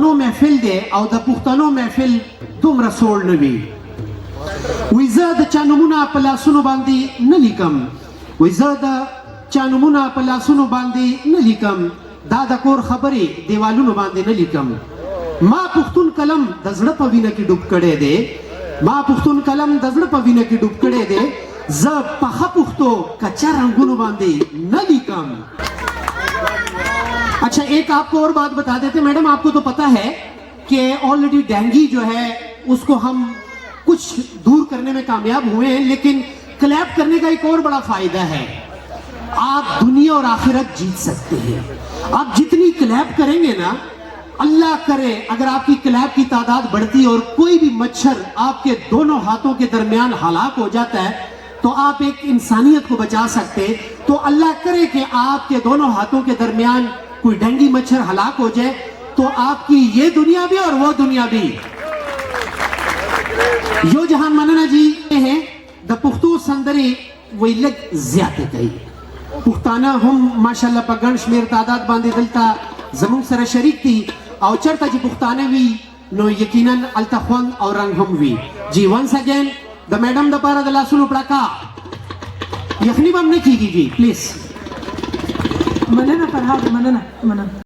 نو محفل دی او د پښتنو محفل دومره سوړ نه وي. وایي زه د چا نومونه په لاسونو باندې نه لیکم، وایي زه د چا نومونه په لاسونو باندې نه لیکم، دا د کور خبرې دیوالونو باندې نه لیکم. ما پښتون قلم د زړه په وینه کې ډوب کړی دی، ما پښتون قلم د زړه په وینه کې ډوب کړی دی. زه پخه پښتو کچا رنگونو باندې نه لیکم. अच्छा, एक आपको और बात बता देते मैडम, आपको तो पता है कि ऑलरेडी डेंगू जो है उसको हम कुछ दूर करने में कामयाब हुए हैं, लेकिन क्लैप करने का एक और बड़ा फायदा है, आप दुनिया और आखिरत जीत सकते हैं. आप जितनी क्लैप करेंगे ना, अल्लाह करे अगर आपकी क्लैप की तादाद बढ़ती और कोई भी मच्छर आपके दोनों हाथों के दरमियान हलाक हो जाता है तो आप एक इंसानियत को बचा सकते. तो अल्लाह करे कि आपके दोनों हाथों के दरमियान कोई डेंगू मच्छर हलाक हो जाए तो आपकी ये दुनिया भी और वो दुनिया भी. यो जहान मनना जी हैं द पुख्तो संदरे वही लग ज्यादा कही पुख्ताना हम माशाल्लाह पगण शमेर तादाद बांधे दलता जमुन सर शरीक थी और चरता जी पुख्ताने भी नो यकीनन अल्तखवन और रंग हम भी जी. वंस अगेन द मैडम द पारा द लासुल उपड़ा का यखनी बम ने की जी प्लीज. मनना फरहाद, मनना मनना.